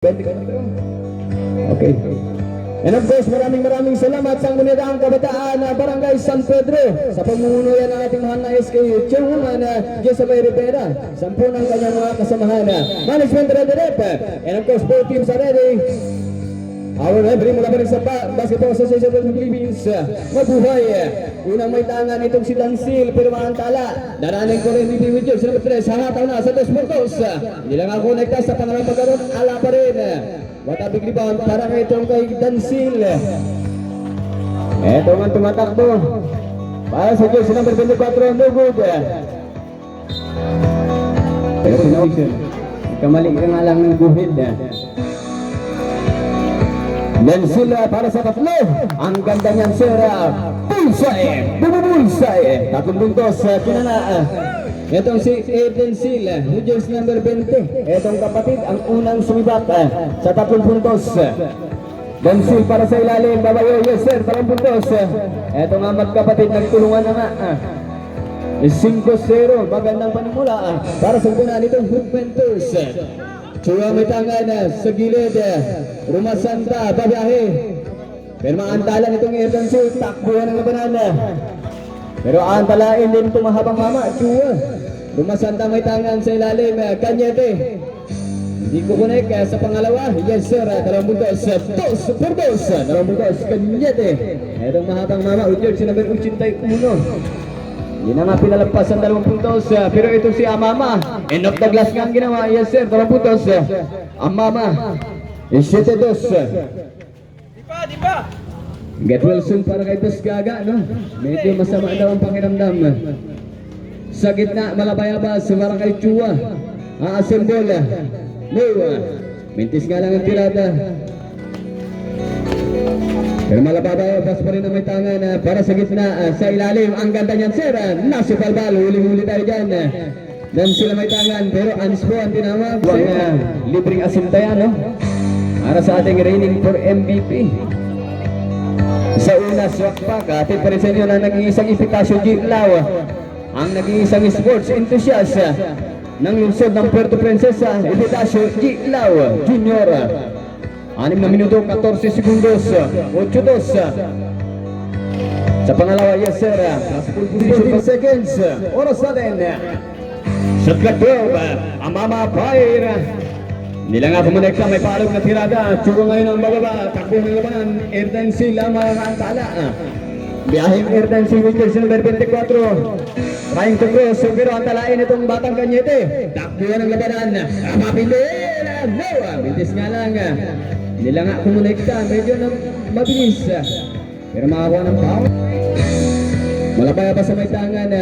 Okay. And of course, maraming salamat sa Unidang Kabataan Barangay San Pedro sa pamumunuyan ng ating mahal na SK Chairwoman Jezabel Rivera, 10 ng kanyang mga kasamahan, Management Rep, and of course, both teams are ready. Our referee mula pa rin sa Basketball Association of the Philippines, mabuhay. Unang may tangan itong si Dansil, pero maantala. Daraning ko rin dito with George, number 3, hahataw na sa 2 puntos. Hindi lang ako konekta sa pangalang pagkaroon, ala pa rin. What a big rebound para itong kay Dansil. Ito man tumatakbo para sa George, number 24, no good. Pero pinausin, kamali ka nga lang ng guhid. Dansil para sa tatlo. Ang ganda niyan, sir. Bullseye! Bumubulseye! 3 puntos, kinana. Itong si Dansil, New Jersey number 20. Itong kapatid, ang unang sumibat sa 3 puntos. Dansil para sa ilalim, babayo, yes sir, 3 puntos. Itong nga magkapatid, nagtulungan na nga. 5-0, magandang panimula para sa gunan itong Hoopmenters. Chua may tangan sa gilid, Rumasanta, babiyahe. Pero maantalan itong Dansil, takbuhan ng banana. Pero antalain din itong mahabang mama, Chua. Rumasanta may tangan sa ilalim, Kanyete. Hindi ko connect sa pangalawa, yes sir, 2 puntos, 2 puntos, 2 puntos, Kanyete. Itong mahabang mama, Udyog, si number 81. Hindi na nga pinalagpas ang 2 puntos, pero ito si Amama. End of the glass nga ang ginawa, yes sir, 2 puntos. Amama, 7-2. Di pa! Get well soon para kay Pescaga, no? Medyo masama daw ang pakiramdam. Sa gitna, malabayabas, para kay Chua. Aasembol. No, mintis nga lang ang tirada. Pero malabayabas pa rin ang may tangan para sa gitna, sa ilalim. Ang ganda niyan, sir. Nasi Palbal, huling-huli tayo dyan. Dan sila may tangan, pero Anspo ang tinawag. Huwag na libreng asintaya, no? Para sa ating reigning for MVP. Sa una, swakpak, atin pa rin sa inyo na nag-iisang Ipitasyo Gitlaw, ang nag-iisang sports enthusiast ng lungsod ng Puerto Princesa, Ipitasyo Gitlaw Junior. 6 na minuto, 14 segundos, 8-2. Sa pangalawa, yes sir, full position 15 seconds, oras natin. Shot clock 12, Amama Fire. Hindi lang nga kumonekta, may paalog na tirada. Chugo ngayon ang bababa, takbo ng labanan. Dansil ang makakaantala. Biyaheng Dansil with jersey number 24. Trying to cross, pero antalain itong batang Kanyete. Takbo ng labanan. Mapindin! No! Bintis nga lang. Hindi lang nga kumonekta, medyo na mabilis. Pero makakuha ng foul. Malabaya pa sa may tangan.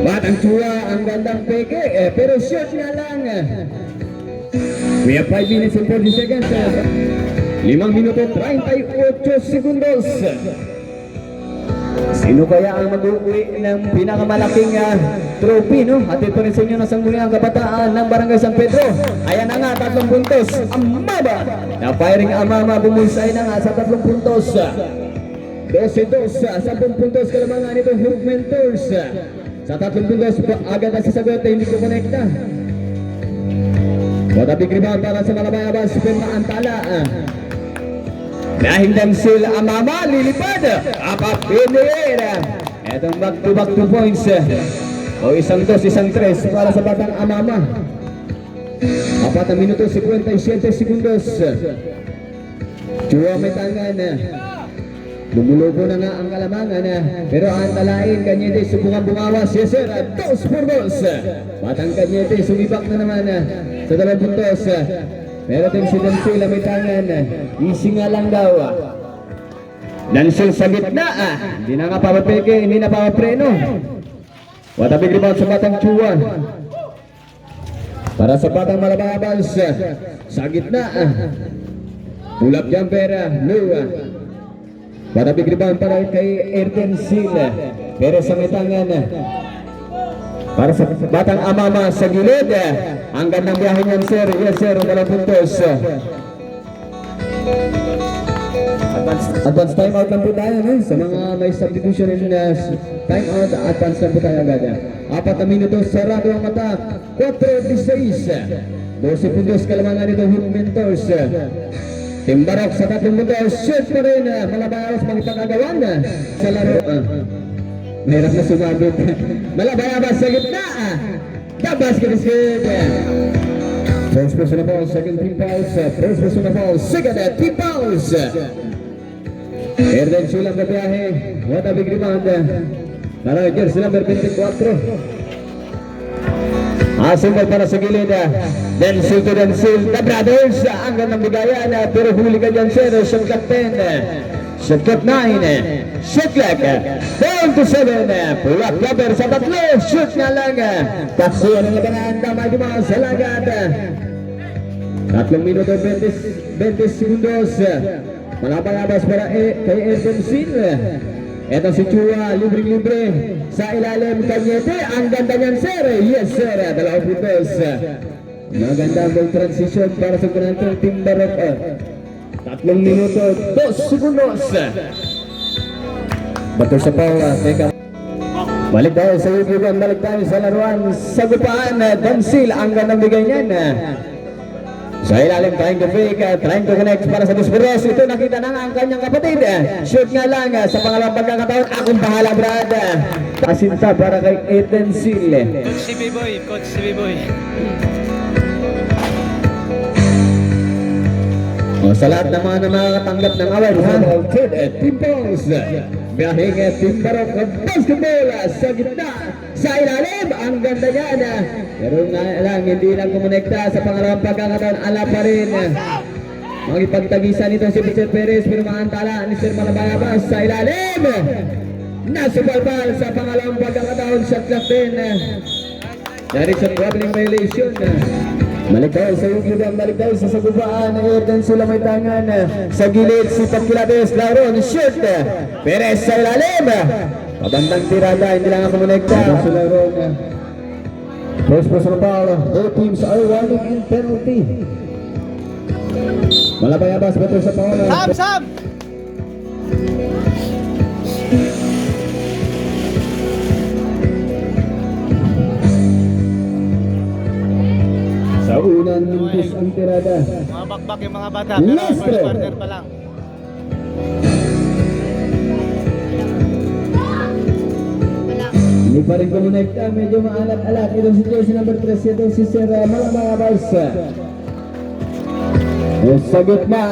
Batang Chua, ang gandang peke, pero shot nga lang. We have 5 minutes and 40 seconds. 5 minuto 38 segundos. Sino kaya ang mag-uwi ng pinakamalaking trophy, no? Hatid pa rin sa inyo ng Sangguniang Kabataan ng Barangay San Pedro. Ayan na nga, 3 puntos. Amaba! Na-firing Amama, bumulsay na nga sa 3 puntos. 12-2, 10 puntos kalamangan itong Hoopmenters. Sa 3 puntos, agad ang sasagot, hindi ko konekta. What a big rebound para sa malabayabas, Antala. Dahil Dansil, Amama, lilipad. Apapinir. Etong back to points. O 1-2, 1-3 para sa batang Amama. 4 na minuto, 57 segundos. Chua may tangan. Lumulubo na nga ang kalamangan, pero antalain, Kanyete subukan bumawas, yes sir, 2 puntos. Batang Kanyete sumibak na naman sa 2 puntos. Pero din si Dansil may tangan, easy nga lang daw. Dansil sa gitna, hindi na nga papapeke, hindi na papapreno. What a big rebound sa batang Chua. Para sa batang Malababas, sa gitna, pull-up jumper, no. Para big rebound para kay Dansil, pero sa may tangan para sa batang Amama sa gilid. Ang gandang biyahe niyan sir, yes sir, 2 puntos. Advance time out lang po tayo, no? Sa mga may substitution na time out, advance lang po tayo agad. 4 na minuto, sarado ang mata, 4-16. 12 puntos kalamangan itong Hook Mentors. Timbarok sa 3 puntos. Shoot pa rin. Malabayabas magpagagawan sa laro. Mahirap na sumabit. Malabayabas sa gitna. The basket is good. First person of all, second team fouls. First person of all, second team fouls. Erden Sulang berbiyahe. What a big rebound. Para jersey number 24. Asumber para sa gilid. Densil to Densil. The brothers. Ang gandang bigayan. Pero huli ka dyan, sir. Shot clock 10. Shot clock 9. Shot clock down to 7. Pull up cover sa 3. Shoot nga lang. Taksiyan ang labanan. Damay di mga sa lagad. 3 minuto 20 segundos. Malabayabas para kay Erden Sil. Ito si Chua, libre-libre sa ilalim Kanyete. Ang ganda niyan, sir. Yes, sir. 2 puntos. Maganda ball transition para sa kanang Timbarok. 3 minuto 2 segundos. Bato sa Paula. Teka. Balik tayo sa YouTube. Balik tayo sa laruan. Sagupaan. Densil. Ang gandang bigay niyan. Sa ilalim, trying to fake, trying to connect para sa Dusperos. Ito nakita na nga ang kanyang kapatid. Shoot nga lang sa pangalawang pagkakataon. Akong bahala, Brad. Asinta para kay Ethan Sil. Coach si B-Boy. Coach si B-Boy. Sa lahat ng mga nakakatanggap ng award, Team Pons. Biyahing Timbarok basketball sa gitna. Sa ilalim, ang ganda niyan. Pero nga lang, hindi lang kumonekta sa pangalawang pagkakataon. Ala pa rin. Magipagtagisan nito si Victor Perez. Pero maantala ni Sir Malabayabas sa ilalim. Nasupalpal sa pangalawang pagkakataon. Shot clock 10. Direction traveling violation. Balik tayo sa YouTube, balik tayo sa sagupaan ng Erden Sula may tangan sa gilid si Patkilabes, Lauron, shoot Perez sa ilalim pabandang tirada, hindi lang ako monekta sa Lauron. First person foul, both teams are warning and penalty. Malabayabas betul sa foul. Sam! Sa unang mintis ang tirada. Mga bakbak yung mga bata. Pero Last first throw. quarter pa lang. Hindi pa rin kumonekta, medyo maalat-alat. Ito si jersey number 3, ito si Sir Malabayabas. Sa gitna,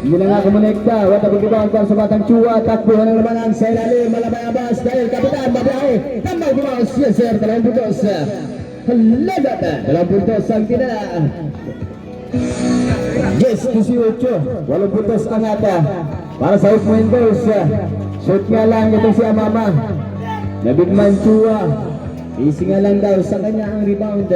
hindi na nga kumonekta. Wata pagkibawang para sa Batang Chua. Takbuhan ng labanan sa ilalim. Malabayabas dahil kapitan, babae. Tambay kumakas, yes sir, 2 puntos. Halagat, 2 puntos ang tinala. Yes, 18. 8 puntos ang ata. Para sa Hook Mentors. Shoot nga lang ito si Amama. Nabigman Chua. Easy nga lang daw sa kanya ang rebound.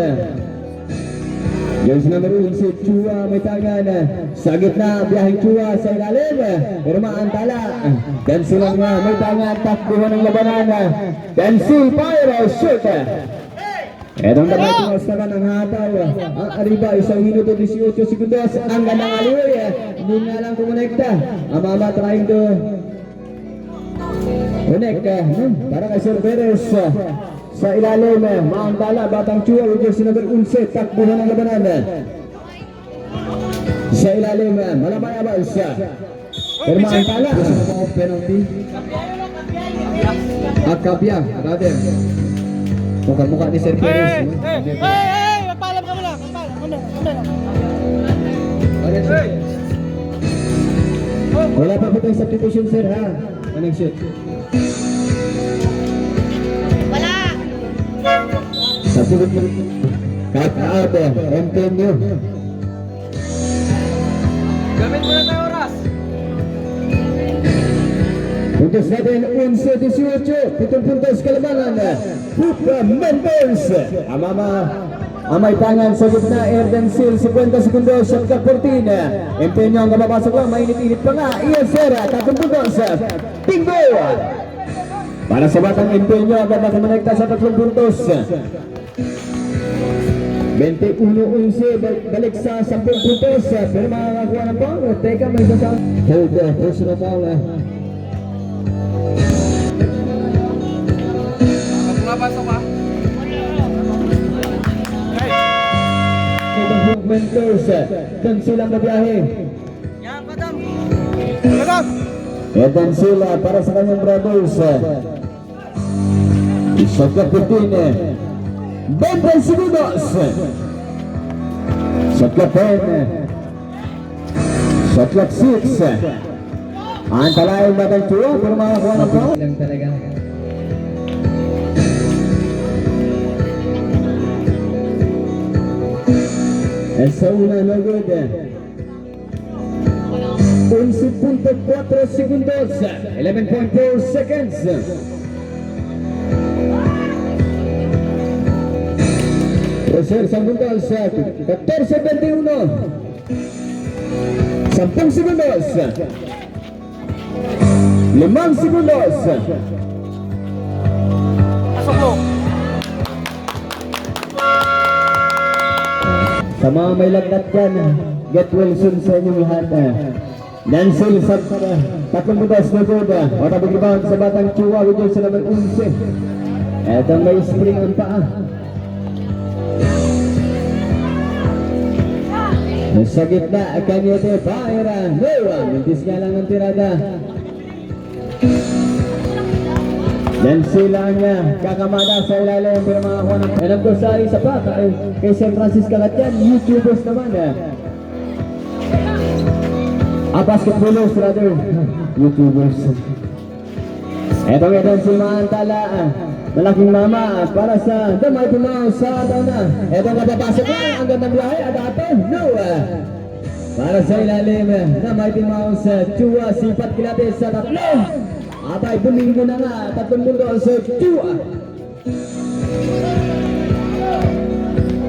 Yung number 1 si Chua may tangan. Sa gitna, biyaheng Chua sa ilalim. Pero maantala. Densil lang nga may tangan. Takbuhan ng labanan. Densil, fire, shoot. Edong damay tumas naman ang hataw. Ang Arriba, 1 minuto 18 segundos. Ang gandang aliwi. Hindi nga lang kumonekta. Amama trying to connect. Para kay Sir Perez. Sa ilalim, maantala, Batang Chua with jersey number 11. Takbuhan ng labanan. Sa ilalim, Malabayabas. Pero maantala. Penalty. Akabya, brother. Muka-muka ni Sir Perez. Magpaalam ka muna. Wala pa po tayong substitution, sir, ha? Anong shoot? Wala! Substitution. Cut out, MTNU. Gamit mo na tayo oras. Puntos natin, 11-18. 7 puntos kalamangan. Hook Mentors. Amay tangan sa gitna, Erden Sil, 50 segundos, shot clock 14. Empeño ang kababasok lang, mainit-init pa nga. Yes, sir, 3 puntos. Bingo! Para sa Batang Empeño, agad na kumonekta sa 3 puntos. 21-11, balik sa 10 puntos. Pero makakakuha ng foul. Teka, may sasang. Hold the personal foul. Pumapasok ka. Itong Mentors. Dan silang babiyahe. Yan, madam. Madam. Dan sila para sa kanyang brothers. Shot clock 15. 20 segundos. Shot clock 10. Shot clock 6. Antalain natin Chua pero makakuha ng po. Lang talaga. Sa una no good. 11.4 segundos. 11.4 seconds. Reserve segundos. 14.21. 10 segundos. 5 segundos. Pasok mo. Sa mga may lagnat dyan, get well soon sa inyong lahat. Nansel sa 30 budas na goda. O tabig rebound sa batang Chua with sa number 11. Eto may spring ang paa. Sa gitna, Kanyete Paira. Noah, mintis nga lang ang tirada. Dan sila niya, kakamada sa ilalim pero makakuha ng alam ko sa isa pa kay San Francisco Gatyan, YouTubers naman basketballers rather, YouTubers. Etong si Maantala, malaking mama para sa The Mighty Mouse sa Adana. Etong napapasok lang, ang gandang biyahe, Adato, Noah. Para sa ilalim, The Mighty Mouse, Chua, sipat kilate sa tatlo. Abay, bumingo na nga, 3 mundo sa Chua.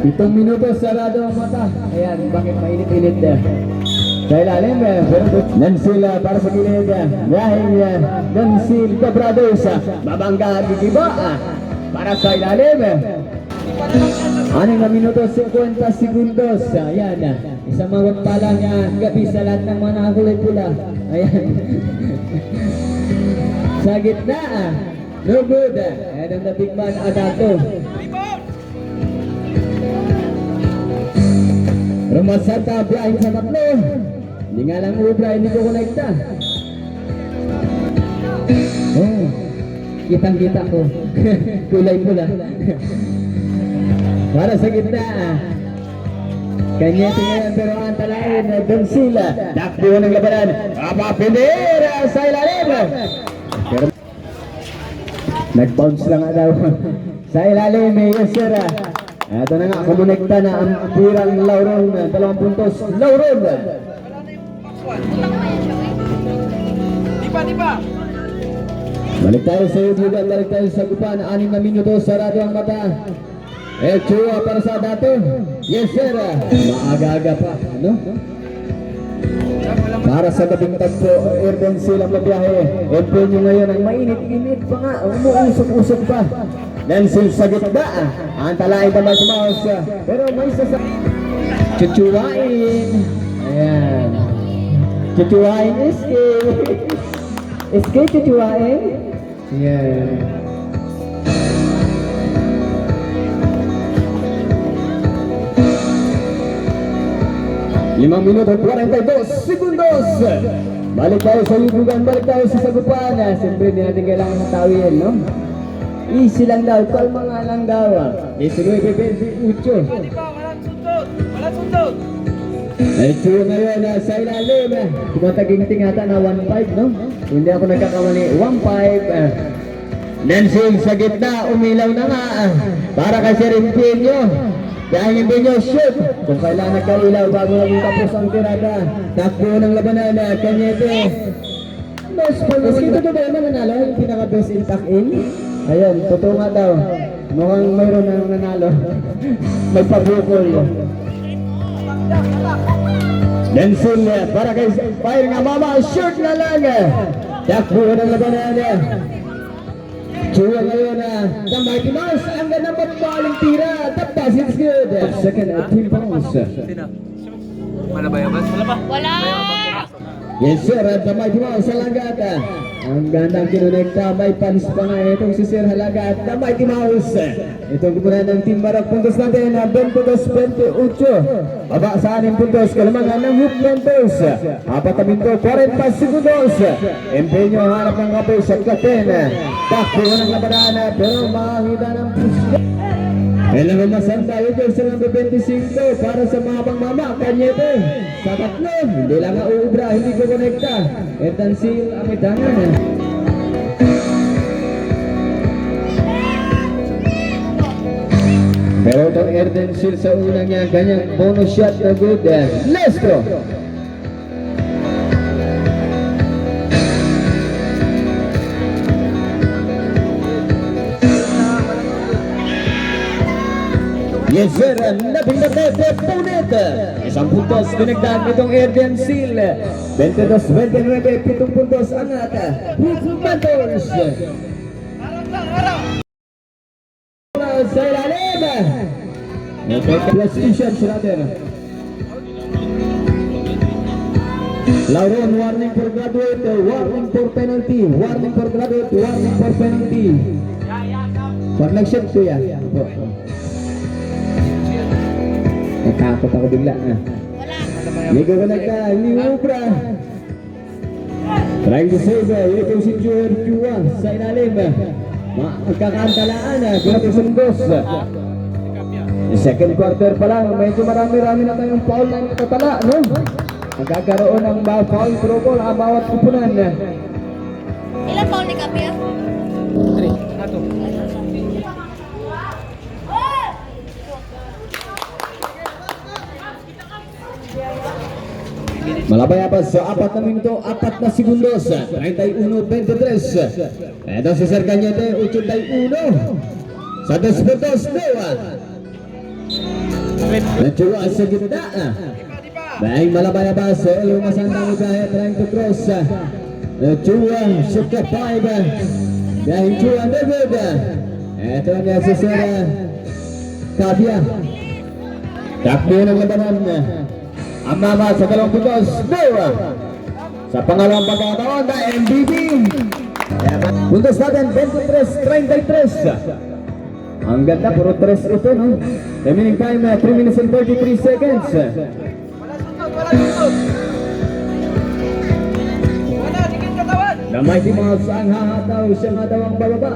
7 minuto, sarado ang mata. Ayan, bakit mainit-init sa ilalim, pero Nansila para sa gilid. Dahil Nansil Cabrados, babangga gigiba para sa ilalim. 6 na minuto, 50 segundos. Ayan, isang mawag pa lang gabi sa lahat ng mga nakakulay pula. Ayan. Sa gitna, no good. And ang the big man, Adato. Rumasata, biyahin sa tatlo. Hindi nga lang ubra, hindi ko konekta. Oh, kitang-kita ko. Kulay pula. Para sa gitna, Kanyete ngayon pero ang talain, doon sila. Takbo ng labanan. Pinira sa ilalim. Pero nag-bounce lang nga daw. Sa ilalim, yes sir. Ito na nga, kumonekta na ang tirang Lauron. 2 puntos, Lauron. Di ba? Balik tayo sa YouTube at balik tayo sa Gupan. 6 na minuto, sarado ang mata. Chua para sa Adato. Yes sir. Maaga-aga pa. Ano? Para sa gabing tagpo, Airborne silang mabiyahe. Empeño ngayon ang mainit-init pa nga. Umuusok-usok pa. Nansil sa gitna. Ang talaay naman si Mouse. Pero may sasa... Chuchuwain. Ayan. Chuchuwain SK. SK chuchuwain. Ayan. Limang minuto, 42 segundos. Balik tayo sa yubugan, balik tayo sa sagupan. Siyempre, hindi natin kailangan natawin, no? Easy lang daw, kalma nga lang daw. Easy ko, Ucho. Di ba? Walang sundot. Walang sundot. Chua ngayon sa ilalim. Tumataging ata na 1-5, no? Hindi ako nagkakamali. 1-5. Nansil sa gitna, umilaw na nga. Para kay Sir Empeño. Dahil hindi nyo shoot. Kung kailangan nagkailaw bago naging tapos ang tirada. Takbo ng labanan, Kanyete. Maski totoo ba naman nanalo? Yung pinaka-best in tuck-in? Ayun, totoo nga daw. Mukhang mayroon na nanalo. May pabukol. Nansil para kay Fire nga mama. Shoot na lang. Takbo ng labanan. Chua ngayon the Mighty Mouse. Ang ganda magbaling tira. The pass is good. Second at 3 pounds. Sino? Wala ba yaman? Wala ba? Wala! Yes sir, the Mighty Mouse sa langgat. Ang gandang kinonekta, may palis pa nga itong si Sir Halaga at na Mighty Mouse. Itong kupunan ng Team Barak, puntos natin na 22-28. Aba sa 6 puntos, kalamangan ng Hoopmentors. 4 minuto, 40 segundos. Empeño harap ng kape sa katen. Takbo ng labanan, pero makakita ng push. Kailang umasan tayo dyan sa number 25 para sa mga pangmama, Kanyete. Sa 3, hindi lang nga uubra, hindi ko konekta. Erdansil, Amitangan. Pero itong Erdansil sa unang niya, kanyang bonus shot na good. Let's go! Yes sir, labing na punit. Isang puntos pinagdaan itong Erdansil. 22-29, 7 puntos angat. Hoopmentors. Sa ilalim. Plus t-shirts natin. Lauron, warning for graduate, warning for penalty, warning for graduate, warning for penalty. Pag nag-shot ko yan. Natakot ako bigla. Ligo ko nagka, hindi ubra. Trying to save, ito si Joel Chua sa ilalim. Magkakaantalaan, grabe sundos. Second quarter pa lang, medyo marami-rami na tayong foul na natatala, no? Magkakaroon ng foul trouble ang bawat kupunan. Ilan foul ni Kapia? 3. Ato. Malabayabas sa 4 na minuto, 4 na segundos, 31-23. Ito si Sir Cañete, 81. Sa 2 puntos, 2. Natsura sa gitna. Dahil malabayabas, lumasan na dahil trying to cross. Natsura, shift to 5. Dahil Chua David. Ito niya si Sir Kapia. Takbo ng labanan. Ang mama sa 2 puntos, 2. Sa pangalawang pagkakataon na MVP. Puntos natin, 23-33. Ang ganda, puro 3 ito, no? Remaining time, 3 minutes and 33 seconds. Wala, dikit katawan. The Mighty Mouse ang hahataw, siya nga daw ang bababa.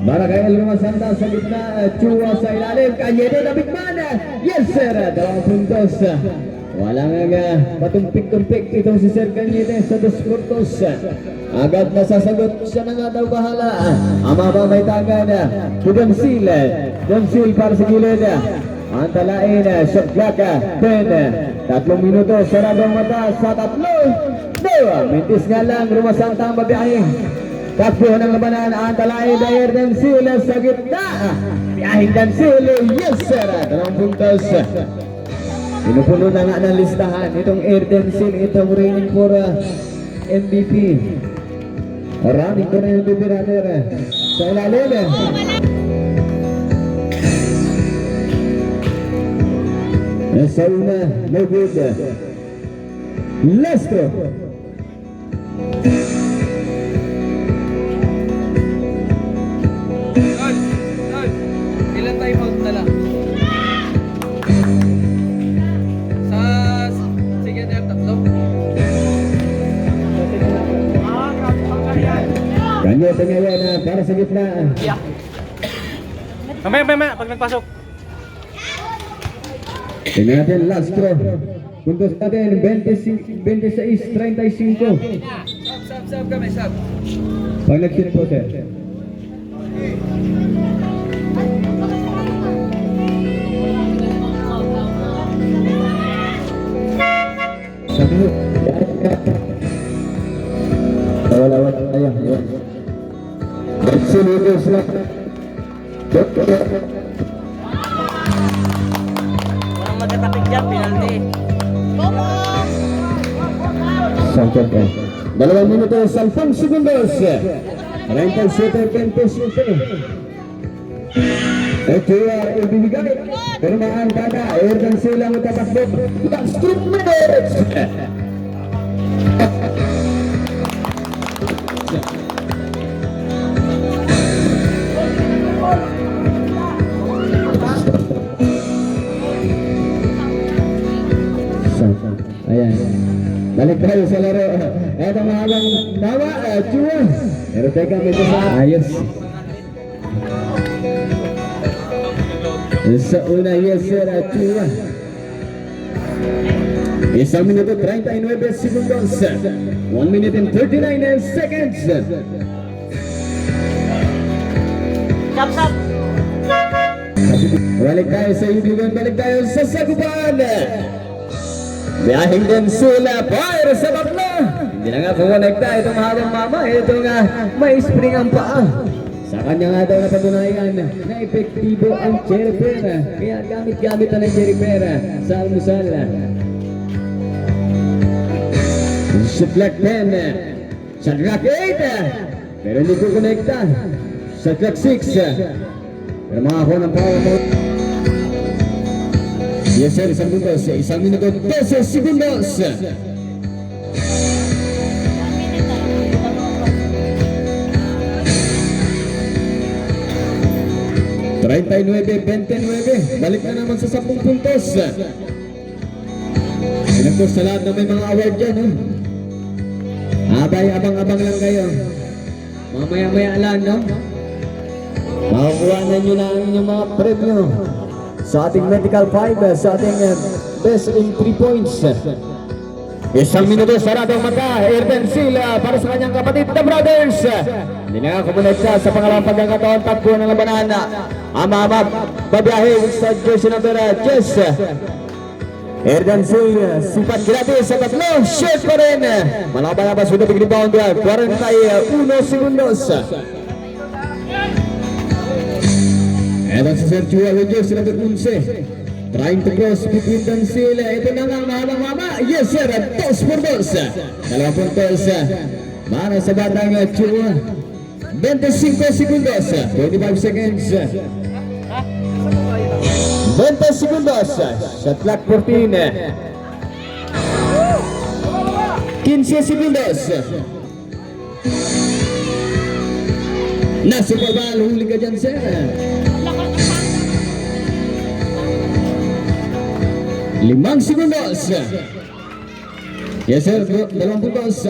Barakay Lumasanda sa gitna, Chua sa ilalim, Kanyede na Bigman. Yes sir, 2 puntos. Walang patumpik-tumpik itong si Sir Cañete sa 2 puntos. Agad nasasagot, siya na nga daw bahala. Ang mga may tangan, Damsil. Damsil para sa gilid. Antalain, shot clock, 10. 3 minuto, sarado ang mata sa 3. 2. Mintis nga lang, Lumasanda ang babiyahe. Takbo ng labanan, Antalain, Dayer Damsil sa gitna. Biyahin Damsil, yes sir, 2 puntos. Pinupuno na nga ng listahan itong Erdansil, itong reigning for MVP. Running ko na yung MVP runner sa ilalim. Nasa una, no good. Let's go! Ilan time out na lang? Sa second half, 3. Kanya ngayon para sa gitna. Mamaya, pag nagpasok. Tingnan natin last throw. Puntos natin 26-35. Sab kami, sab. Pag nag-shoot po sir. Wala tayo. Sunugos lang. Walang magkatapik dyan, penalty. Sangkot ka. 2 minuto, 10 segundos. 37-27. Ito yung ibibigay. Pero maangkada, Erdansil ang tatakbo. Last 2 minutes. sa laro. Eto mahabang tawa, Chua. Pero teka, medyo sa ayos. Sa una, yes sir, Chua. 1 minuto 39 segundos. 1 minute and 39 seconds. Stop, stop. Balik tayo sa Yubigan, balik tayo sa Sagupan. Biyahing din sila, fire sa bakla. Hindi na nga kumonekta itong habang mama. Ito nga, may spring ang paa. Sa kanya nga daw napatunayan na epektibo ang cherry pera. Kaya gamit-gamit na ng cherry pera sa almusal. Shot clock 10. Shot clock 8. Pero hindi ko konekta. Shot clock 6. Pero makakuha ng power mo. Yes sir, 1 minuto. 1 minuto 12 segundos. 39-29. Balik na naman sa 10 puntos. And of course, sa lahat na may mga award dyan, abay, abang-abang lang kayo. Mamaya-maya lang, no? Makakuha na nyo na ang inyong mga premyo sa ating medical 5, sa ating best in 3 points. 1 minuto, sarado ang mata. Airben Sila para sa kanyang kapatid na brothers. Hindi na nga kumonekta sa pangalawang pagkakataon. Takbo ng labanan. Ama-ama, babiyahe sa jersey number Jess. Airben Sila, sipat gratis sa tatlo. Shoot pa rin. Malabas with the big rebound. 41 segundos. Eto si Sergio Aguillo, sila berkunse. Trying to cross between them sila. Ito na nga mahabang mama. Yes sir, 2 por 2. 2 puntos para sa batang Chua. 25 segundos. 25 seconds. 20 segundos. Shot clock 14. 15 segundos. Nasa baba, huli ka dyan sir. 5 segundos. Yes sir, 2 puntos.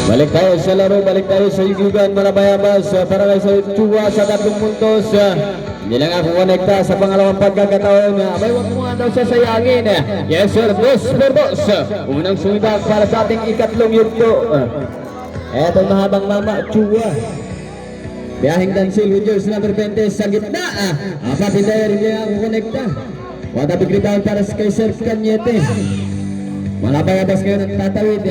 Balik tayo sa laro, balik tayo sa Yugugan, Malabayabas para kay sa Chua sa 3 puntos. Hindi lang ako konekta sa pangalawang pagkakataon. Abay, huwag mo nga daw sasayangin. Yes sir, 2 por 2. Unang sumidak para sa ating ikatlong yugto. Eto mahabang mama, Chua. Biyahing Dansil with yours number 20 sa gitna. Papindayer, hindi ako konekta. What a big rebound para sa kay Sir Cañete. Malabayabas ngayon ang tatawid.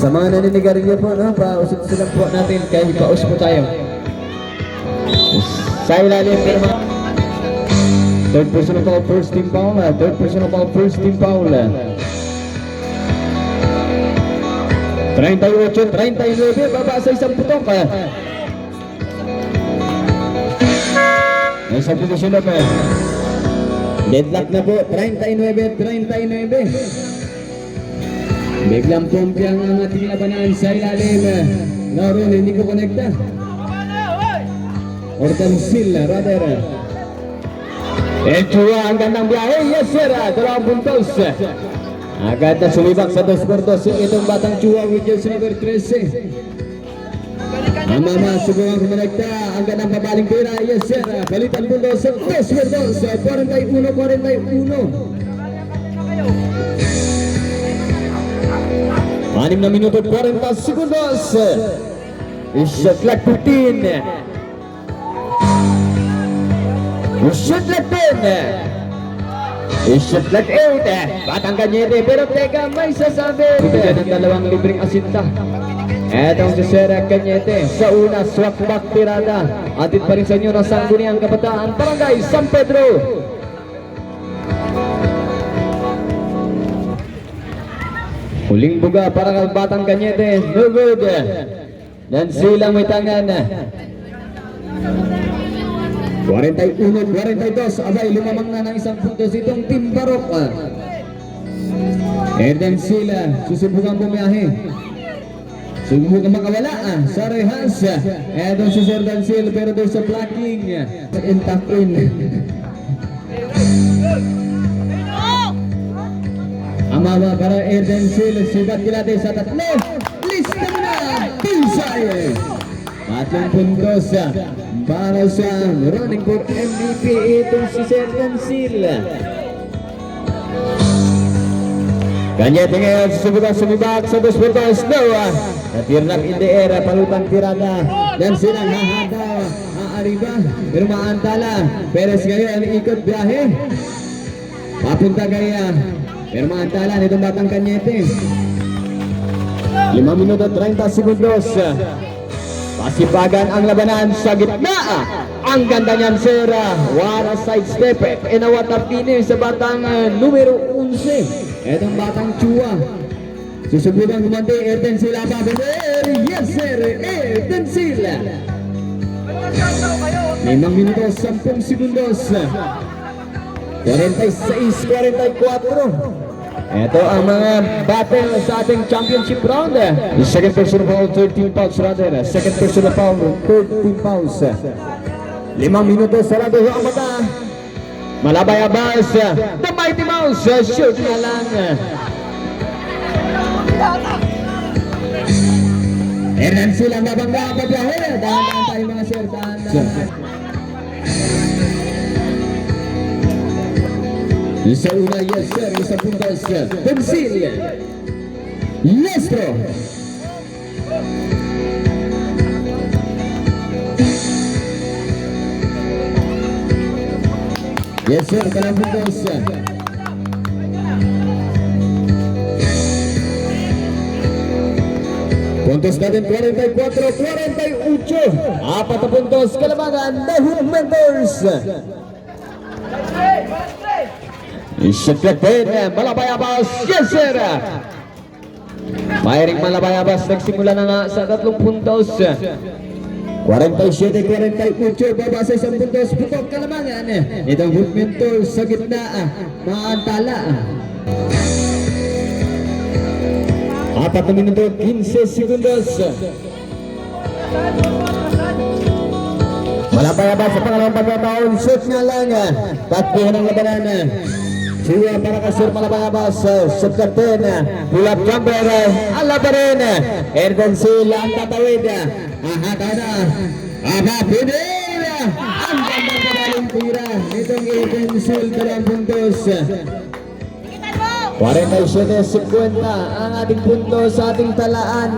Sa mga naninigarin niyo po, no? Pausap-usap po natin. Kaya paus po tayo. Sa ilalim, pero third person of all, first team foul. Third person of all, first team foul. 38-39, baba sa isang putok. Nasa posisyon na pa. Deadlock na po, 39-39. Biglang pumpyang ang ating labanan sa ilalim. Naroon, hindi ko konekta. Ortansil, rather. Chua, ang gandang biyahe. Yes sir, 2 puntos. Agad na sumibak sa 2 por 2 itong batang Chua with jersey number 13. Ang mama, subukan kumonekta. Ang gandang babaling pera. Yes sir, balitan puntos sa 2 por 2. 41-41. 6 na minuto 40 segundos. Shot clock 15. Shot clock 10. Shot clock 8. Batang Cañete, pero teka, may sasabi. Bigyan ng 2 libreng asinta. Etong si Sir Cañete sa una, swak back tirada. Atid pa rin sa inyo ng Sangguniang Kabataan, Barangay San Pedro. Huling buga para kay Batang Cañete. No good. Dan silang may tangan. 41-42. Abay, lumamang na ng 1 puntos itong Team Barok. And then sila susubukan bumiyahe. Subukan makawala sa rehas. Eto si Sir Dancil pero doon sa blocking. Intact in. Amawa para Dancil. Subat kilate sa tatlo. Lista mo na. Pilsay. Tatlong puntos para sa running for MVP itong si Sir Dancil. Kanyete ngayon susubukan sumibak sa 2 puntos. No. Natirnak in the air. Palutang tirada. Dan silang hahadaw. Aariba. Pero maantala. Perez ngayon ikot biyahe. Papunta kaya. Pero maantala nitong batang Kanyete. 5 minuto 30 segundos. Pasipagan ang labanan sa gitna. Ang ganda niyan, Sir. What a sidestep. And what a finish sa batang numero 11. Etong batang Chua. Susubukan kumante. Erdensil Ababader. Yes, Sir. Erdensil. 5 minuto 10 segundos. 46-44. Ito ang mga battle sa ating championship round. The second person of all 13 pounds rather. Second person of all 13 pounds. 5 minuto sarado ang mata. Malabay Abbas. The Mighty Mouse. Shoot na lang. Hernan sila mabangga ang pabiyahe. Dahan-dahan tayo mga sir. Dahan-dahan. Sa una, yes sir, isang puntos. Dancil. Lestro. Yes sir, kalang puntos. Puntos natin 44-48. 4 na puntos kalamangan The Hoop Mentors. Isyatlatin, Malabay Abbas, yes sir! Firing Malabay Abbas, nagsimula na nga sa 3 puntos. 47-48, baba sa 1 puntos, putok kalamangan. Itong Hoop Mentors sa gitna, maantala. 4 na minuto, 15 segundos. Malabay Abbas sa pangalawang pagkataon, shoot nga lang. Takbihan ang labanan. Siya para ka Sir Malabay Abbas, shoot captain, pull up jumper, ala pa rin. Erdensil ang tatawid. Ahata na. Aba, pinil. Ang ganda na daling tira. Itong Erdensil, 2 puntos. 47-50 ang ating puntos sa ating talaan.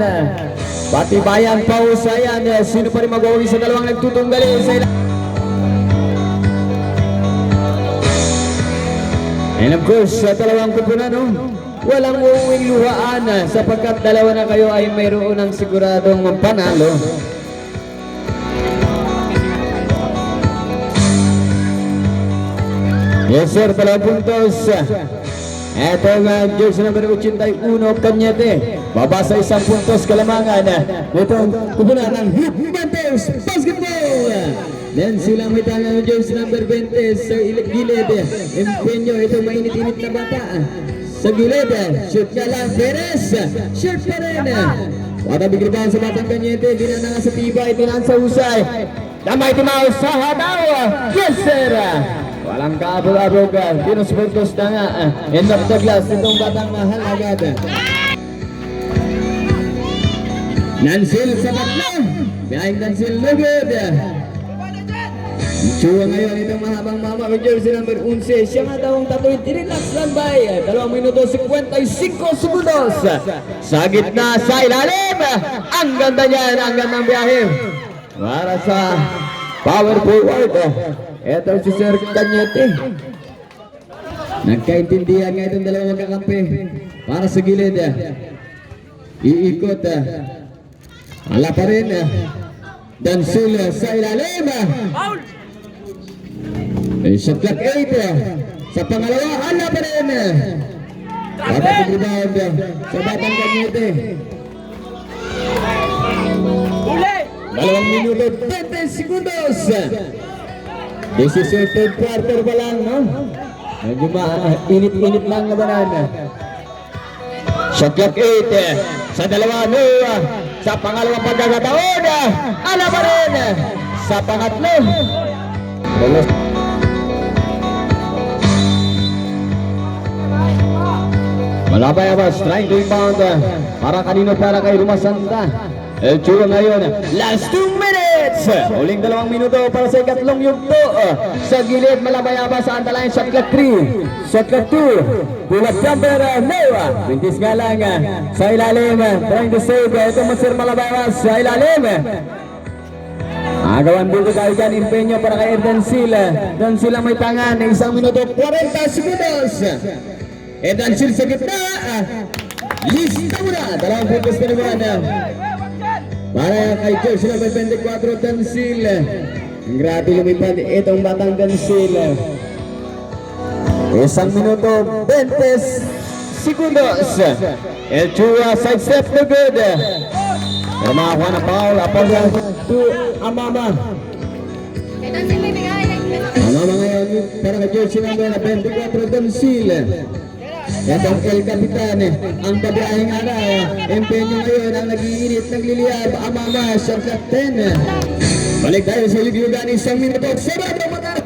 Patibayan pausayan. Sino pa rin mag-uwi sa dalawang nagtutunggali sa ilang. And of course, sa dalawang kupunan, walang uuwing luhaan sapagkat dalawa na kayo ay mayroon ng siguradong panalo. Yes sir, 2 puntos. Ito nga, jersey number 81, Kanyete. Baba sa 1 puntos kalamangan. Itong kupunan ng Hoop Mentors Basketball. Then sila may tanga ng jersey number 20 sa gilid. Empeño, ito mainit-init na bata. Sa gilid, shoot ka lang, Perez. Shoot pa rin. Wata big rebound sa batang Kanyete. Di na nga sa tibay, di na sa husay. The Mighty Mouse sa hataw. Yes sir. Walang kaabog-abog. Pinuspuntos na nga. End of the glass. Itong batang mahal agad. Dancil sa tatlo. Behind Dancil, lugod. Chua ngayon itong mahabang mama with jersey number 11. Siya nga daw ang tatuwid. Relax lang ba? 2 minuto 55 segundos. Sa gitna, sa ilalim. Ang ganda niyan. Ang gandang biyahe. Para sa power forward. Ito si Sir Kanyete. Nagkaintindihan nga itong dalawang magkakampi. Para sa gilid. Iikot. Ala pa rin. Dancil sa ilalim. Shot clock 8. Sa pangalawa, ala pa rin. Dapat rebound sa batang Kanyete. 2 minuto 20 segundos. This is your 3rd quarter pa lang, no? Medyo init-init lang na banana. Shot clock 8. Sa dalawa, no. sa pangalawang pagkakataon. Ala pa rin sa pangatlo. Malabayabas trying to rebound. Para kanino? Para kay Rumasanta. El Churo ngayon, last 2 minutes. Uling 2 minuto para sa ikatlong yugto. Sa gilid, Malabayabas sa antalayan, shot clock 3. Shot clock 2. Pull-up jumper, no. Bintis nga lang sa ilalim. Trying to save. Ito mo Sir Malabayabas sa ilalim. Agawan dito tayo dyan, Impeño para kay Erdensil. Erdensil ang may tangan, 1 minuto 40 segundos. Erdensil sa gitna. Lista muna, 2 puntos na naman. Para kay Jersey number 24, Erdensil. Grabe lumipad itong batang Erdensil. 1 minuto 20 segundos. El Chua side step to good. Pero makakuha na foul. Apos to Amama. Ito si Bibigay. Amama ngayon para kay Jersey number 24, Erdensil. Yan ang El Capitan, ang babahing ara. Empeño ngayon ang nag-iinit, nagliliyab. Amama, shot clock 10. Balik tayo sa yugyugan, 1 minuto. Sarap ang mata.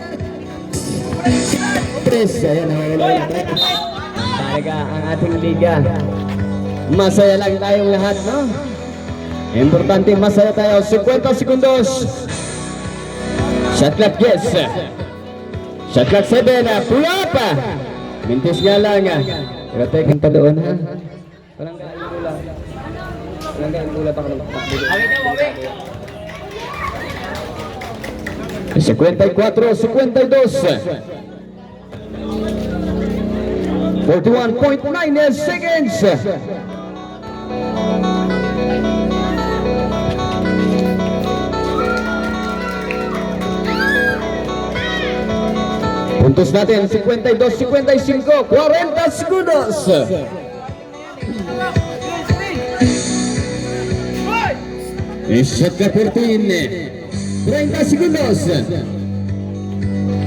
Tres, ayan, nawawala na tayo. Talaga ang ating liga. Masaya lang tayong lahat, no? Importante, masaya tayo. 50 segundos. Shot clock, yes. Shot clock 7, pull up. Mintis nga lang. Pero tekin pa doon, ha? Walang kain gula. Walang kain gula pa ka ng takbo. 54, 52. 41.9 seconds. Puntos natin, 52, 55, 40 segundos. Shot clock 14, 30 segundos.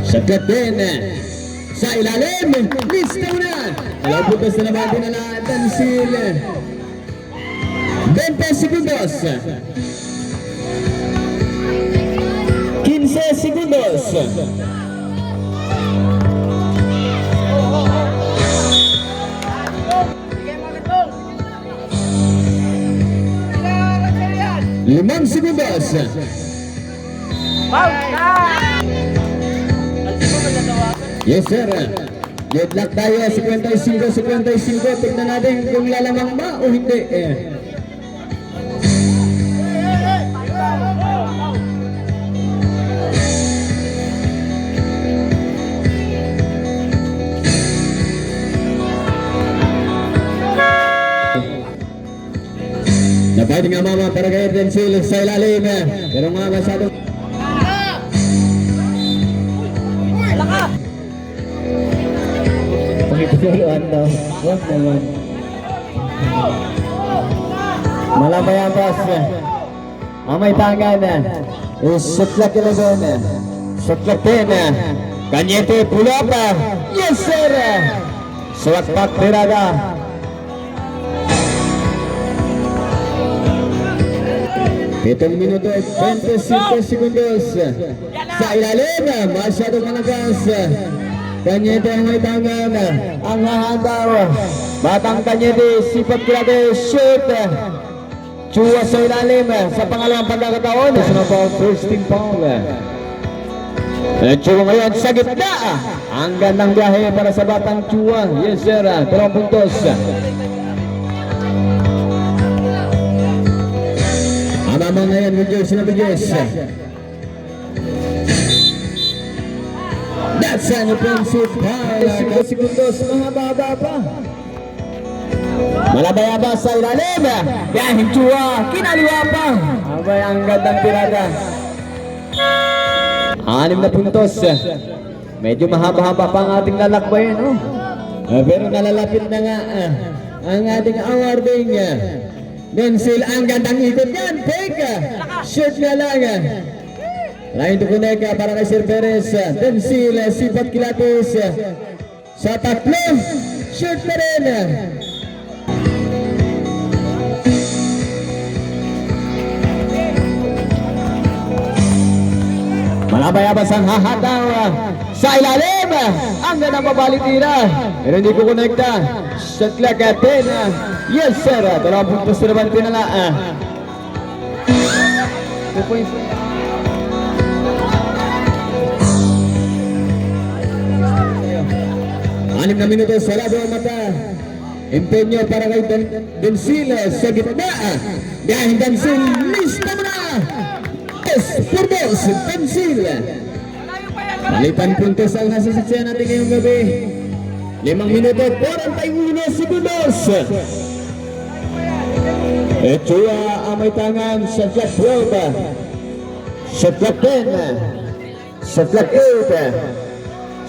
Shot clock 10. Sa ilalim, lista muna. Alam puntos na naman din na Erdensil. 20 segundos. 15 segundos. Limang segundos. Yes sir. Deadlock tayo, 55-55. Tignan natin kung lalamang ba o hindi. Napating nga mama para kay Erdensil sa ilalim. Pero nga masyadong pangituluan daw. Huwag naman. Malabayabas. Ang may tangan. Shot clock 11. Shot clock 10. Kanyete pull up. Yes sir. Swakpak tirada. Itong minuto 25 segundos. Sa ilalim, masyadong malagas. Kanyete ang may tangan. Ang hahandaw. Batang Kanyete, sipag kilate, shoot. Chua sa ilalim sa pangalawang pagkakataon. Sa first team foul. Chua ngayon sa gitna. Ang gandang biyahe para sa batang Chua. Yes sir, 3 puntos. Amama ngayon with Jersey number 10. That's an offensive foul. 5 segundos, mahaba-haba pa. Malabayabas sa ilalim. Biyahing Chua, kinaliwa pa. Abay, ang gandang tirada. 6 na puntos. Medyo mahaba-haba pa ang ating lalakbayin, no? Pero nalalapit na nga ang ating awarding. Erdensil, ang gandang ikot yan. Take. Shoot na lang. Line to connect para kay Sir Perez. Erdensil, sipag kilatis. Sa tatlo, shoot na rin. Mabayabas ang hahataw sa ilalim. Ang ganang pabalitira. Pero hindi ko konekta. Shot clock at 10. Yes sir. 2 puntos na naman pinala. 2 points. Anim na minuto, sarado ang mata. Empeño para kay Densil sa gitna. Dahil Densil, lista mo na. 2-2, Densil. Palitan puntos ang nasasaksiyan natin ngayong gabi. 5 minuto, 41 segundos. Echua ang may tangan sa Jack 12. Sa Jack 10. Sa Jack 8.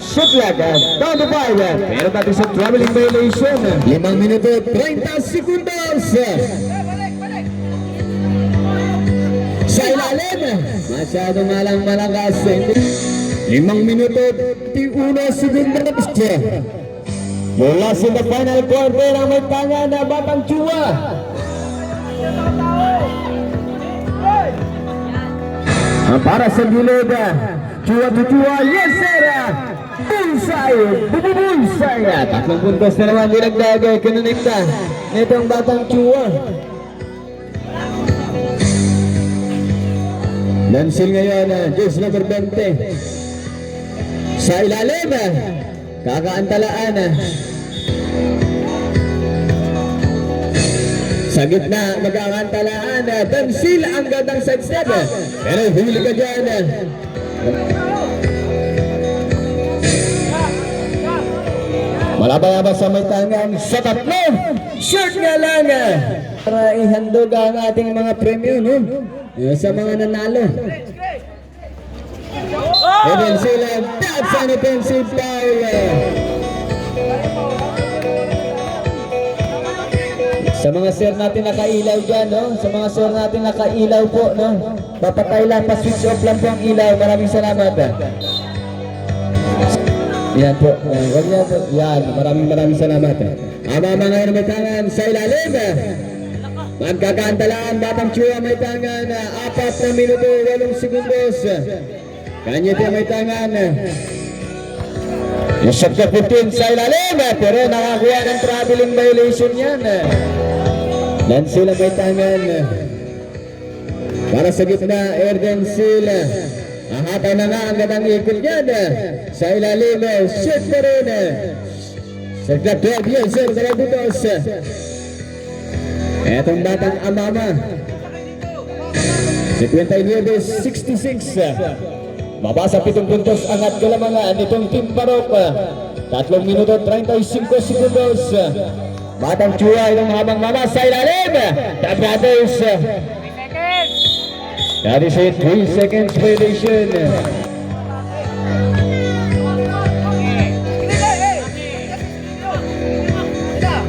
Shot clock, down to 5. Pero dati sa traveling violation. 5 minuto, 30 segundos. Sa ilalim. Masyadong malakas. 5 minuto, 21 segundos. Mula sa the final quarter ang may tangan na Batang Chua. Para sa gilid. Chua to Chua, yes sir! Bullseye! Bullseye! 3 puntos na naman dinagdag kinunekta nitong Batang Chua. Nansil ngayon, juice number 20. Sa ilalim, kakaantalaan. Sa gitna, mag-aantalaan. Nansil ang gandang sidestep. Pero huli ka dyan. Malabay-abas sa may tangan sa 3. Short nga lang. Para ihandog ang ating mga premyo, no? Sa mga nanalo. And sila, that's an offensive foul. Sa mga sir natin nakailaw dyan, no? Sa mga sir natin nakailaw po, no? Papatay lang, pa-switch off lang po ang ilaw. Maraming salamat. Yan po. Huwag yan po. Yan. Maraming salamat. Ama mga may tangan sa ilalim. Magkakaantalaan. Batang Chua may tangan. 4 na minuto, 8 segundos. Kanyete may tangan. Yung shot ka 15 sa ilalim. Pero nakakuha ng traveling violation yan. Dan sila may tangan. Para sa gitna, Erden sila. Ahataw na nga ang gandang ikot yan. Sa ilalim, shoot pa rin. Sa club 12, yes sir, 2 puntos. Etong Batang Amama. 59-66. Mabasa 7 puntos angat kalamangan nitong Team Barok. 3 minuto 35 segundos. Batang Chua itong habang mama sa ilalim. The Brothers. That is a 3 seconds violation.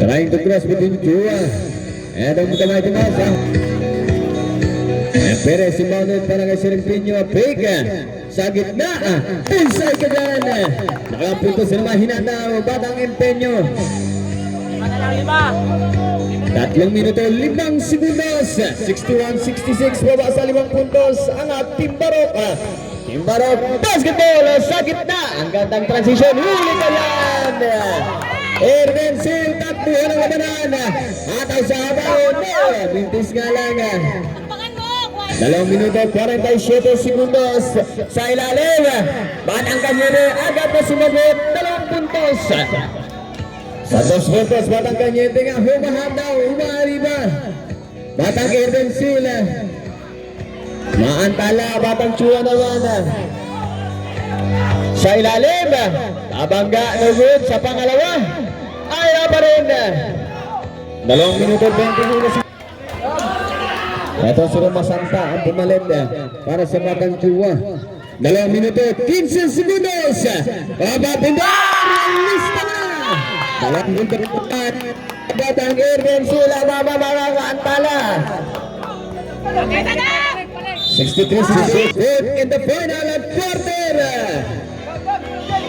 Trying to cross between Chua. And ang kamay tumasa. Perez inbounded para kay Serempinyo. Big sa gitna. Inside ka dyan. Nakapunto sa naman hinataw. Batang Empeño. 3 minuto, 5 segundos. 61-66. Baba sa 5 puntos. Ang Team Barok. Team Barok. Basketball sa gitna. Ang gandang transition. Huli ka yan. Erden Sil. Takbuhan ang labanan. Ataw sa habaw. Mintis nga lang. 2 minuto, 47 segundos sa ilalim. Batang Kanyere agad na sumagot. 2 puntos. Sa 2 puntos, Batang Kanyere nga humahataw, humahariba. Batang Erden Sila. Maantala, Batang Chua naman. Sa ilalim, Tabangga Nugod sa pangalawa. Ay pa rin. 2 minuto, 20 segundos. Ito si Roma Santa ang pumalit para sa Batang Chua. 2 minuto, 15 segundos. Babapindar! Lista na! 2 minuto, Batang Erden sila mamamakaantala. 63-66 in the final quarter.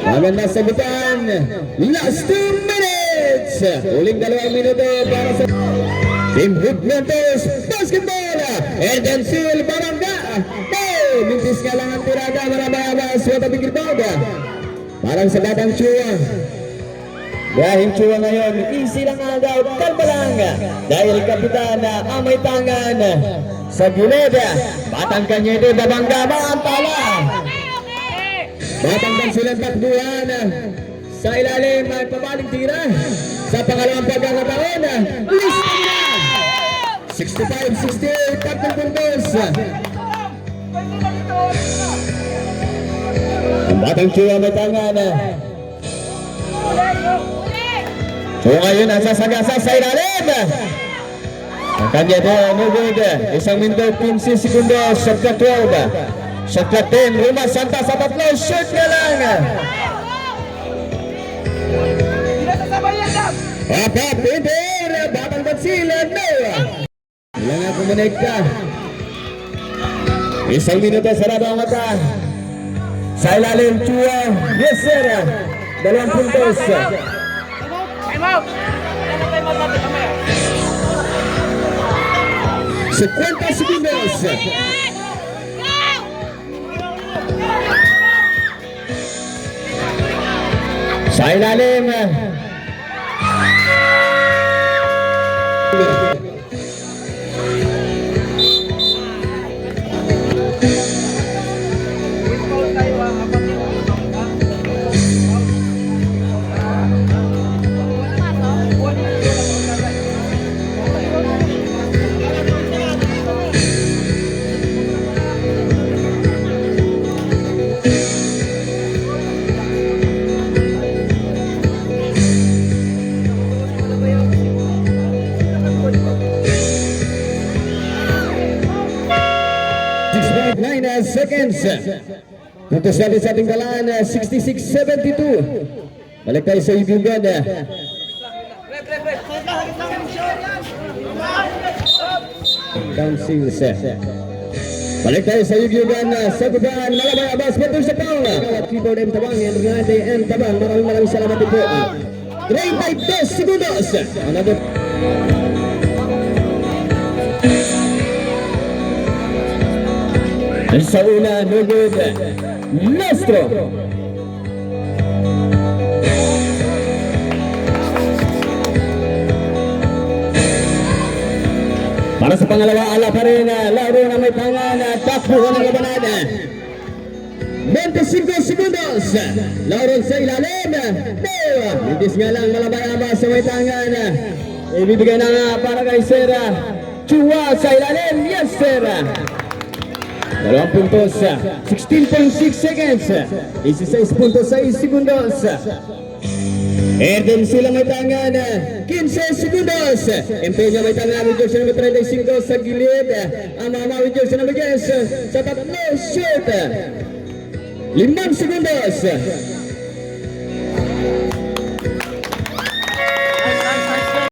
Maganda sagutan. Last 2 minutes. Uling 2 minuto para sa Team Hoopmenters Basketball. Erden Sil Barangga. mintis nga lang ang tirada, marabas, wata pinggirbaw. Parang sa batang Chua. Dahil Chua ngayon, easy lang agaw, kalma lang. Dahil kapitan na amay tangan sa gilid. Batang Kanyete, babangga, maantala. Batang silang takbuhan sa ilalim ay pabaling tira sa pangalawang pagkakataon. Ulis na 65-68 tatlong puntos. Ang batang Chua may tangan. Chua ngayon nasa sagasa sa ilalim. Ang kanya din, no good. 1 minuto 15 sekundos, shot clock 12. Shot clock 10, Ruma Santa sa tatlo, shoot ka lang. Apa, Peter, batang Batsilan, no. Ilang nga kumonekta. 1 minuto, sarado ang mata. Sa ilalim, Chua, yes sir. 2 puntos. Time out! Ano tayo natin kamaya? 50 segundos. Sa ilalim. Seconds. Puntos natin sa ating galaan, 66-72. Balik tayo sa ibigan. Down seals. Balik tayo sa ibigan. Sa gubaan, Malabay Abbas, betul sa Paula. Keyboard M Tabang, Enrique M Tabang. Maraming salamat po. 32 segundos. Another. Sa una, no good. Nostro. Para sa pangalawa, ala pa rin. Laro na may tangan. Takbo ng labanada. 25 segundos. Laro sa ilalim. Mintis nga lang, Malabay sa may tangan. Ibibigay na nga para kay Sera. Chua sa ilalim. Yes, Sera. 2 puntos, 16.6 seconds, 16.6 segundos. Erden sila may tangan, 15 segundos. Empeño may tangan, with jersey number 35 sa gilid. Amama with jersey number 10 sa tatlo, shoot. 5 segundos.